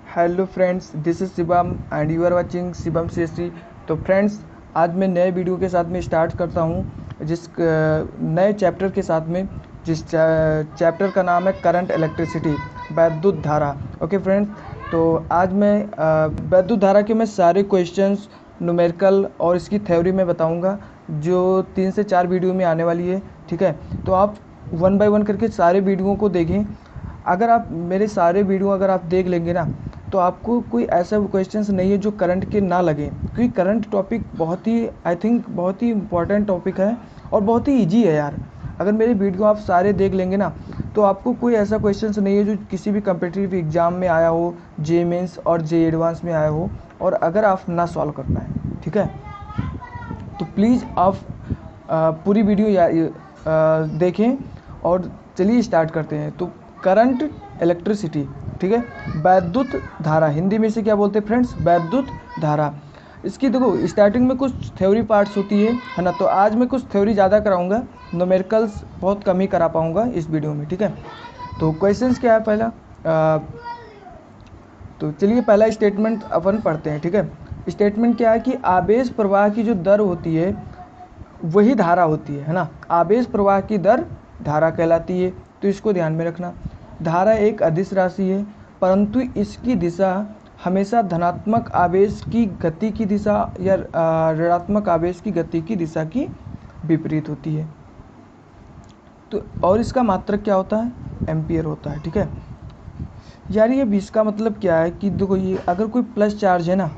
Hello friends, this is Shivam and you are watching Shivam CSC. तो friends, आज मैं नए वीडियो के साथ में स्टार्ट करता हूँ नए चैप्टर के साथ में, जिस चैप्टर का नाम है करंट इलेक्ट्रिसिटी, वैद्युत धारा। ओके फ्रेंड्स, तो आज मैं वैद्युत धारा के मैं सारे क्वेश्चंस, न्यूमेरिकल और इसकी थ्योरी में बताऊंगा, जो 3 से 4 वीडियो में आने वाली है। ठीक है, तो आप 1 बाय 1 करके सारे वीडियो को देखें। अगर आप मेरे सारे वीडियो अगर आप देख लेंगे ना, तो आपको कोई ऐसा क्वेश्चंस नहीं है जो करंट के ना लगे, क्योंकि करंट टॉपिक बहुत ही, आई थिंक बहुत ही इम्पोर्टेंट टॉपिक है और बहुत ही इजी है यार। अगर मेरे वीडियो आप सारे देख लेंगे ना, तो आपको कोई ऐसा क्वेश्चंस नहीं है जो किसी भी कम्पिटिटिव एग्जाम में आया हो, जे मेंस और जे एडवांस में आया हो, और अगर आप ना सॉल्व कर पाएँ। ठीक है, तो प्लीज़ आप पूरी वीडियो देखें और चलिए स्टार्ट करते हैं। तो करंट इलेक्ट्रिसिटी, ठीक है, वैद्युत धारा, हिंदी में से क्या बोलते हैं फ्रेंड्स, वैद्युत धारा। इसकी देखो स्टार्टिंग में कुछ थ्योरी पार्ट्स होती है ना, तो आज मैं कुछ थ्योरी ज़्यादा कराऊंगा, न्यूमेरिकल्स बहुत कम ही करा पाऊंगा इस वीडियो में। ठीक है, तो क्वेश्चंस क्या है पहला, तो चलिए पहला स्टेटमेंट अपन पढ़ते हैं। ठीक है, स्टेटमेंट क्या है कि आवेश प्रवाह की जो दर होती है वही धारा होती है ना। आवेश प्रवाह की दर धारा कहलाती है, तो इसको ध्यान में रखना। धारा एक अदिश राशि है, परंतु इसकी दिशा हमेशा धनात्मक आवेश की गति की दिशा या ऋणात्मक आवेश की गति की दिशा की विपरीत होती है। तो और इसका मात्रक क्या होता है, एम्पियर होता है। ठीक है यार, ये इसका मतलब क्या है कि देखो, ये अगर कोई प्लस चार्ज है ना,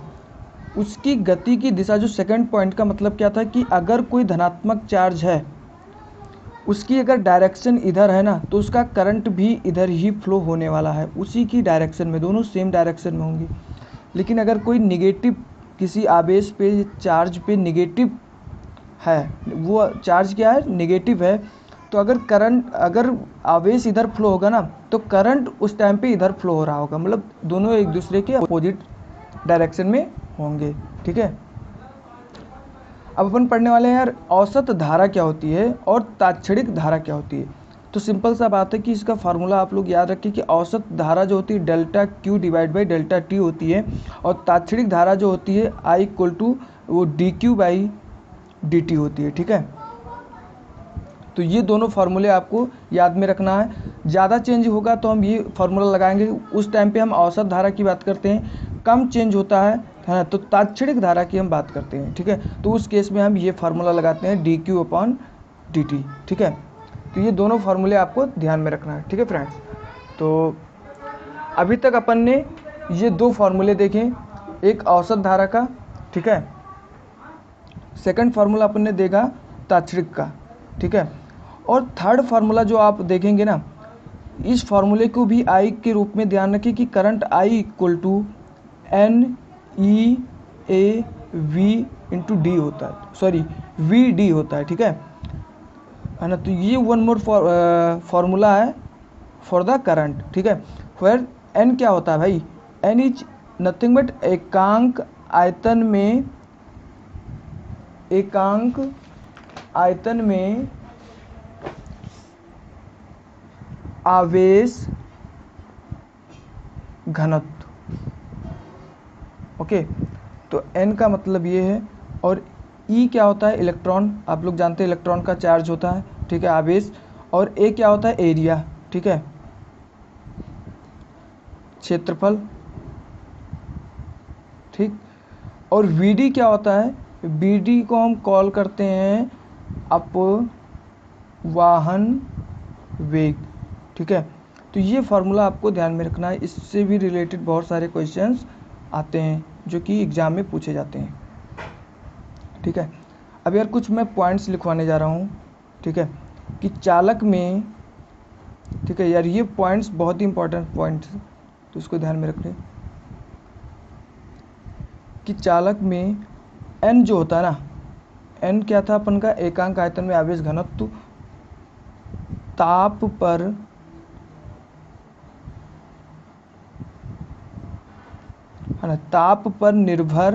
उसकी गति की दिशा, जो सेकंड पॉइंट का मतलब क्या था कि अगर कोई धनात्मक चार्ज है, उसकी अगर डायरेक्शन इधर है ना, तो उसका करंट भी इधर ही फ्लो होने वाला है, उसी की डायरेक्शन में, दोनों सेम डायरेक्शन में होंगे। लेकिन अगर कोई निगेटिव, किसी आवेश पे, चार्ज पे निगेटिव है, वो चार्ज क्या है, निगेटिव है, तो अगर आवेश इधर फ्लो होगा ना, तो करंट उस टाइम पे इधर फ्लो हो रहा होगा, मतलब दोनों एक दूसरे के अपोजिट डायरेक्शन में होंगे। ठीक है, अब अपन पढ़ने वाले हैं यार, औसत धारा क्या होती है और तात्क्षणिक धारा क्या होती है। तो सिंपल सा बात है कि इसका फार्मूला आप लोग याद रखिए कि औसत धारा जो होती है delta Q divide by delta T होती है, और तात्क्षणिक धारा जो होती है आई इक्वल टू वो D Q by D T होती है। ठीक है, तो ये दोनों फार्मूले आपको याद में रखना है। ज़्यादा चेंज होगा तो हम ये फार्मूला लगाएंगे, उस टाइम पे हम औसत धारा की बात करते हैं। कम चेंज होता है ना, तो तात्क्षणिक धारा की हम बात करते हैं। ठीक है, तो उस केस में हम ये फार्मूला लगाते हैं D Q upon D T. ठीक है, तो ये दोनों फार्मूले आपको ध्यान में रखना है। ठीक है फ्रेंड्स, तो अभी तक अपन ने ये दो फार्मूले देखे, एक औसत धारा का, ठीक है, सेकंड फार्मूला अपन ने देखा तात्क्षणिक का। ठीक है, और थर्ड फार्मूला जो आप देखेंगे ना, इस फार्मूले को भी आई के रूप में ध्यान रखिए कि current I equal to N E A V into D होता है, सॉरी वी डी होता है। ठीक है ना, तो ये वन मोर फार्मूला है फॉर द करंट। ठीक है, वेयर एन क्या होता है भाई, एन इज नथिंग बट एकांक आयतन में आवेश घनत्व। ओके, तो n का मतलब ये है, और E क्या होता है, इलेक्ट्रॉन, आप लोग जानते हैं इलेक्ट्रॉन का चार्ज होता है। ठीक है, आवेश, और A क्या होता है, एरिया। ठीक है, क्षेत्रफल। ठीक, और VD क्या होता है, VD को हम कॉल करते हैं अपवाहन वेग। ठीक है, तो ये फार्मूला आपको ध्यान में रखना है, इससे भी रिलेटेड बहुत सारे क्वेश्चंस आते हैं जो कि एग्ज़ाम में पूछे जाते हैं। ठीक है, अब यार कुछ मैं पॉइंट्स लिखवाने जा रहा हूँ। ठीक है, कि चालक में, ठीक है यार, ये पॉइंट्स बहुत ही इंपॉर्टेंट पॉइंट्स, तो इसको ध्यान में रखें कि चालक में n जो होता है ना, n क्या था अपन का, एकांक आयतन में आवेश घनत्व, ताप पर है ना, ताप पर निर्भर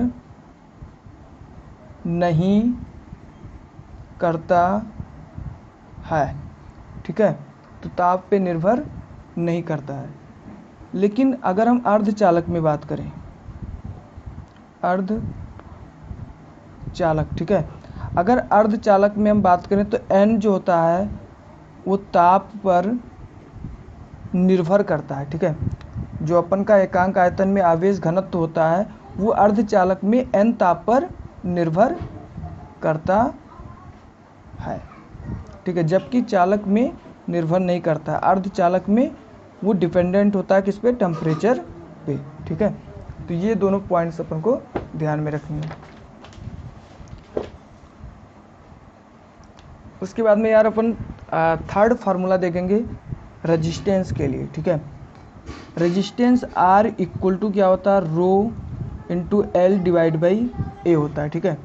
नहीं करता है। ठीक है, तो ताप पे निर्भर नहीं करता है, लेकिन अगर हम अर्धचालक में बात करें, अर्धचालक, ठीक है, अगर अर्धचालक में हम बात करें तो n जो होता है वो ताप पर निर्भर करता है, ठीक है। जो अपन का एकांक आयतन में आवेश घनत्व होता है वो अर्धचालक में n ताप पर निर्भर करता है, ठीक है, जबकि चालक में निर्भर नहीं करता है। अर्धचालक में वो डिपेंडेंट होता है किस पे, टेम्परेचर पे, ठीक है। तो ये दोनों पॉइंट्स अपन को ध्यान में रखनी है। उसके बाद में यार अपन थर्ड फार्मूला देखेंगे रेजिस्टेंस के लिए, ठीक है। रेजिस्टेंस R इक्वल टू क्या होता है, rho into L divide by A होता है, ठीक है।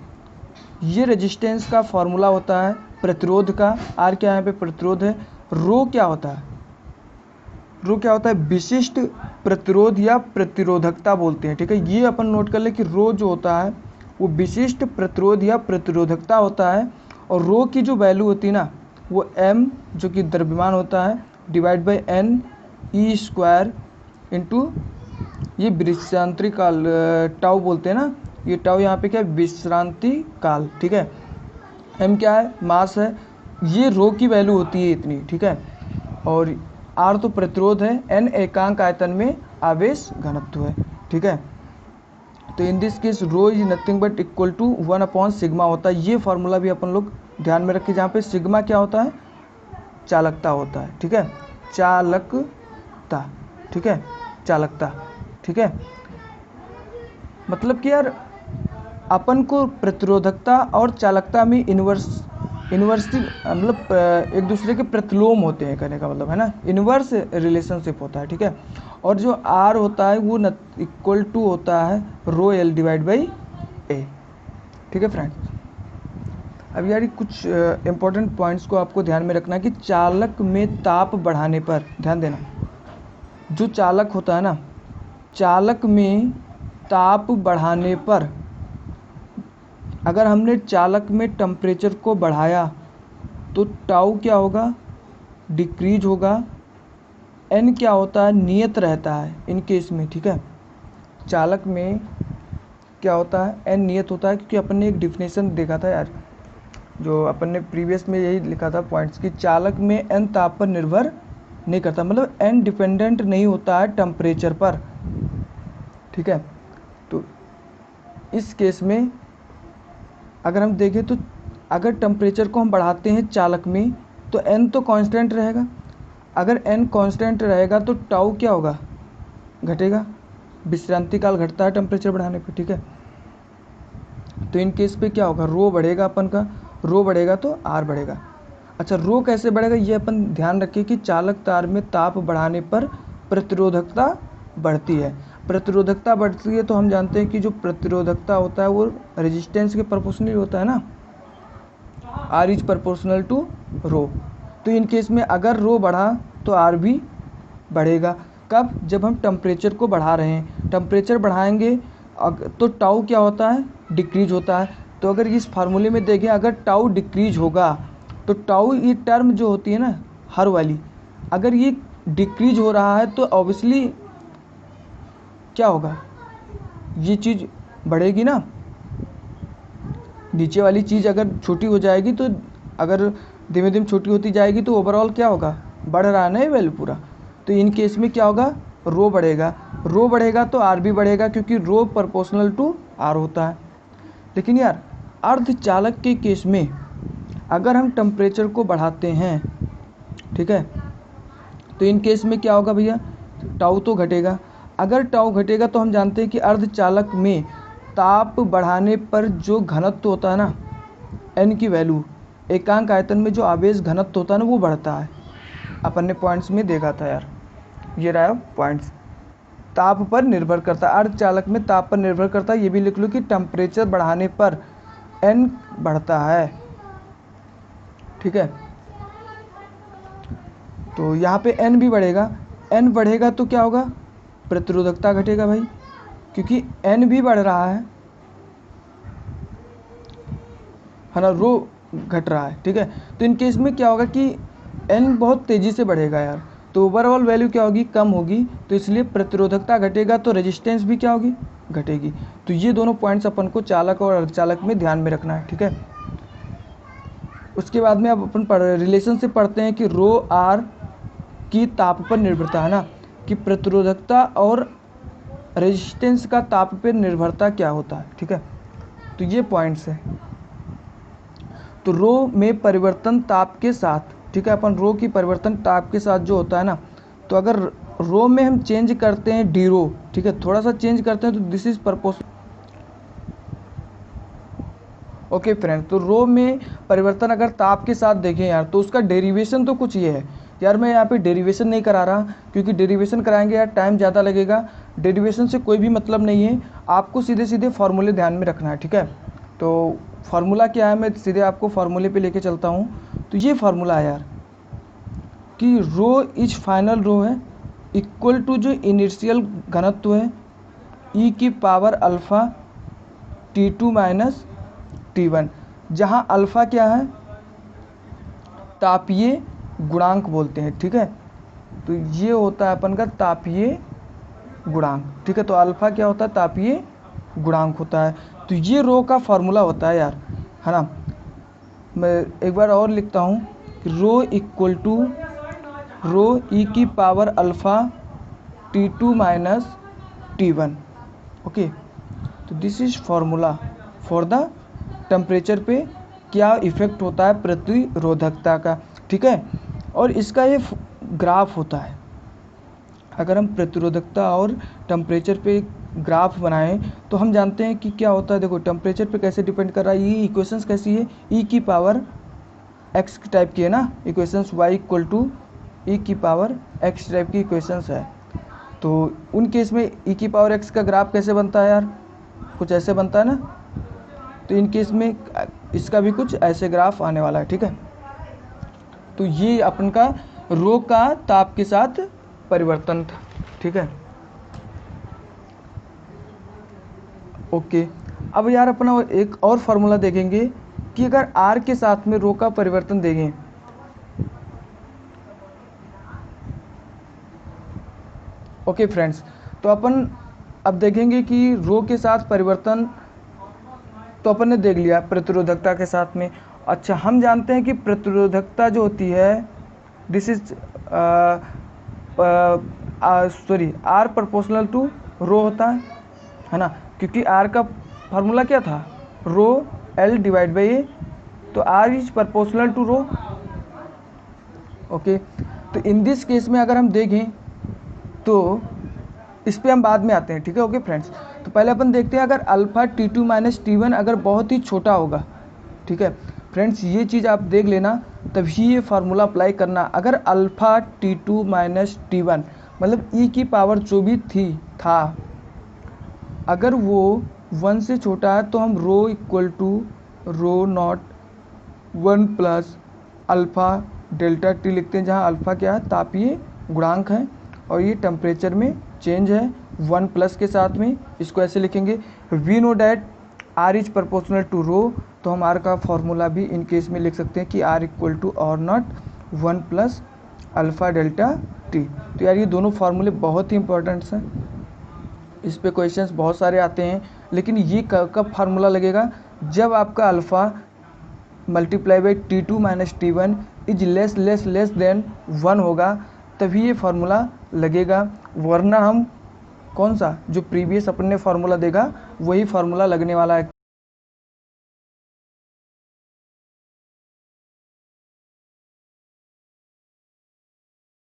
ये रेजिस्टेंस का फार्मूला होता है प्रतिरोध का। R क्या यहाँ पे प्रतिरोध है। रो क्या होता है, रो क्या होता है, विशिष्ट प्रतिरोध या प्रतिरोधकता बोलते हैं, ठीक है। ये अपन नोट कर ले कि रो जो होता है वो विशिष्ट प्रतिरोध या प्रतिरोधकता होता है, और रो की जो वैल्यू होती है ना वो m जो कि द्रव्यमान होता है divide by n E square into ये विश्रांति काल टाउ बोलते हैं ना, ये टाउ यहाँ पे क्या है, विश्रांति काल, ठीक है। m क्या है, मास है, ये रो की वैल्यू होती है इतनी, ठीक है। और r तो प्रतिरोध है, n एकांक आयतन में आवेश घनत्व है, ठीक है। तो in this case rho is nothing but equal to 1/सिग्मा होता है। ये फार्मूला भी अपन लोग ध्यान में रखें, जहाँ पे सिग्मा क्या होता है, चालकता होता है, ठीक है, चालकता, ठीक है, चालकता, ठीक है। मतलब कि यार अपन को प्रतिरोधकता और चालकता में इन्वर्सली मतलब एक दूसरे के प्रतिलोम होते हैं, कहने का मतलब है ना, इन्वर्स रिलेशनशिप होता है, ठीक है। और जो R होता है वो इक्वल टू होता है रो L डिवाइड बाई A, ठीक है फ्रेंड्स। अब यार कुछ इंपॉर्टेंट पॉइंट्स को आपको ध्यान में रखना है कि चालक में ताप बढ़ाने पर, ध्यान देना, जो चालक होता है ना, चालक में ताप बढ़ाने पर अगर हमने चालक में टेम्परेचर को बढ़ाया तो टाउ क्या होगा, डिक्रीज होगा, n क्या होता है, नियत रहता है इन केस में, ठीक है। चालक में क्या होता है, n नियत होता है, क्योंकि अपन ने एक डिफिनेशन देखा था यार, जो अपन ने प्रीवियस में यही लिखा था पॉइंट्स कि चालक में n ताप पर निर्भर नहीं करता, मतलब n डिपेंडेंट नहीं होता है टेम्परेचर पर, ठीक है। तो इस केस में अगर हम देखें तो अगर टेम्परेचर को हम बढ़ाते हैं चालक में तो n तो कांस्टेंट रहेगा, अगर n कांस्टेंट रहेगा तो टाउ क्या होगा, घटेगा, विश्रांति काल घटता है टेम्परेचर बढ़ाने पे, ठीक है। तो इन केस पे क्या होगा, रो बढ़ेगा, अपन का रो बढ़ेगा तो R बढ़ेगा। अच्छा, रो कैसे बढ़ेगा, ये अपन ध्यान रखें कि चालक तार में ताप बढ़ाने पर प्रतिरोधकता बढ़ती है। प्रतिरोधकता बढ़ती है तो हम जानते हैं कि जो प्रतिरोधकता होता है वो रेजिस्टेंस के प्रोपोर्शनल होता है ना, R is proportional to rho. तो इन केस में अगर रो बढ़ा तो R भी बढ़ेगा। कब, जब हम टेम्परेचर को बढ़ा रहे हैं, टेम्परेचर बढ़ाएंगे तो टाउ क्या होता है, डिक्रीज होता है। तो अगर इस फार्मूले में देखें, अगर टाउ डिक्रीज होगा तो टाउ ये टर्म जो होती है ना हर वाली, अगर ये डिक्रीज हो रहा है तो ऑब्वियसली क्या होगा, ये चीज़ बढ़ेगी ना, नीचे वाली चीज़ अगर छोटी हो जाएगी तो अगर धीमे धीमे छोटी होती जाएगी तो ओवरऑल क्या होगा, बढ़ रहा है ना ये वैल्यू पूरा। तो इन केस में क्या होगा, रो बढ़ेगा, रो बढ़ेगा तो R भी बढ़ेगा, क्योंकि रो प्रोपोर्शनल टू R होता है। लेकिन यार अर्धचालक के केस में अगर हम टेम्परेचर को बढ़ाते हैं, ठीक है, तो इन केस में क्या होगा भैया, टाउ तो घटेगा। अगर टाउ घटेगा तो हम जानते हैं कि अर्धचालक में ताप बढ़ाने पर जो घनत्व होता है ना, n की वैल्यू, एकांक आयतन में जो आवेश घनत्व होता है ना वो बढ़ता है। अपन ने पॉइंट्स में देखा था यार, ये रहा पॉइंट्स, ताप पर निर्भर करता है, अर्धचालक में ताप पर निर्भर करता है। ये भी लिख लो कि टेम्परेचर बढ़ाने पर n बढ़ता है, ठीक है। तो यहाँ पे n भी बढ़ेगा, n बढ़ेगा तो क्या होगा, प्रतिरोधकता घटेगा भाई, क्योंकि n भी बढ़ रहा है ना, रो घट रहा है, ठीक है। तो इन केस में क्या होगा कि n बहुत तेज़ी से बढ़ेगा यार, तो ओवरऑल वैल्यू क्या होगी, कम होगी, तो इसलिए प्रतिरोधकता घटेगा तो रेजिस्टेंस भी क्या होगी, घटेगी। तो ये दोनों पॉइंट्स अपन को चालक और अर्धचालक में ध्यान में रखना है, ठीक है। उसके बाद में अब अपन रिलेशन से पढ़ते हैं कि रो आर की ताप पर निर्भरता, है ना, कि प्रतिरोधकता और रेजिस्टेंस का ताप पर निर्भरता क्या होता है, ठीक है। तो ये पॉइंट्स है। तो रो में परिवर्तन ताप के साथ, ठीक है, अपन रो की परिवर्तन ताप के साथ जो होता है ना, तो अगर रो में हम चेंज करते हैं डी रो, ठीक है, थोड़ा सा चेंज करते हैं तो this is purpose. Okay friend, तो रो में परिवर्तन अगर ताप के साथ देखें यार, तो उसका डेरिवेशन तो कुछ ये है यार, मैं यहाँ पे डेरिवेशन नहीं करा रहा क्योंकि डेरिवेशन कराएंगे यार टाइम ज़्यादा लगेगा, डेरिवेशन से कोई भी मतलब नहीं है, आपको सीधे सीधे फार्मूले ध्यान में रखना है, ठीक है। तो फार्मूला क्या है, मैं सीधे आपको फार्मूले पे लेके चलता हूँ। तो ये फार्मूला है यार कि रो इज फाइनल रो है इक्वल टू जो इनिशियल घनत्व है ई की power alpha T2 minus T1, जहाँ अल्फ़ा क्या है, तापीय गुणांक बोलते हैं, ठीक है। तो ये होता है अपन का तापीय गुणांक, ठीक है। तो अल्फ़ा क्या होता है, तापीय गुणांक होता है। तो ये रो का फार्मूला होता है यार, है ना। मैं एक बार और लिखता हूँ कि रो इक्वल टू रो ई की power alpha T2 minus T1, okay. तो this is formula for the temperature पे क्या इफ़ेक्ट होता है प्रतिरोधकता का, ठीक है। और इसका ये ग्राफ होता है, अगर हम प्रतिरोधकता और टेम्परेचर पे ग्राफ बनाएं तो हम जानते हैं कि क्या होता है। देखो टेम्परेचर पे कैसे डिपेंड कर रहा है, ये इक्वेशंस कैसी है, ई की पावर एक्स टाइप की है ना इक्वेशंस, वाई इक्वल टू ई की पावर एक्स टाइप की इक्वेशंस है। तो उन केस में ई की पावर एक्स का ग्राफ कैसे बनता है यार, कुछ ऐसे बनता है ना। तो इन केस में इसका भी कुछ ऐसे ग्राफ आने वाला है, ठीक है। तो ये अपन का रो का ताप के साथ परिवर्तन था, ठीक है। ओके, अब यार अपना एक और फार्मूला देखेंगे कि अगर आर के साथ में रो का परिवर्तन देखें, ओके फ्रेंड्स, तो अपन अब देखेंगे कि रो के साथ परिवर्तन तो अपन ने देख लिया प्रतिरोधकता के साथ में। अच्छा, हम जानते हैं कि प्रतिरोधकता जो होती है this is sorry R proportional to rho होता है ना, क्योंकि आर का फार्मूला क्या था, rho L divide by A, तो R is proportional to rho, okay. तो इन दिस केस में अगर हम देखें तो इस पर हम बाद में आते हैं, ठीक है। ओके फ्रेंड्स, तो पहले अपन देखते हैं अगर अल्फ़ा T2 माइनस T1 अगर बहुत ही छोटा होगा, ठीक है फ्रेंड्स, ये चीज़ आप देख लेना, तभी ये फार्मूला अप्लाई करना। अगर अल्फ़ा T2 माइनस T1 मतलब ई की पावर जो भी था अगर वो 1 से छोटा है तो हम rho equal to rho naught 1 plus alpha delta T लिखते हैं, जहाँ अल्फ़ा क्या है, तापीय गुणांक है, और ये टेम्परेचर में चेंज है 1 प्लस के साथ में। इसको ऐसे लिखेंगे, we know that R is proportional to rho, तो हम आर का फॉर्मूला भी इन केस में लिख सकते हैं कि आर इक्वल टू और not 1 plus alpha delta T. तो यार ये दोनों फार्मूले बहुत ही इंपॉर्टेंट्स हैं, इस पे क्वेश्चंस बहुत सारे आते हैं, लेकिन ये कब फार्मूला लगेगा, जब आपका alpha multiply by T2 minus T1 is less than 1 होगा, तभी ये फार्मूला लगेगा। वरना हम कौन सा जो प्रीवियस अपन ने फार्मूला देगा वही फार्मूला लगने वाला है।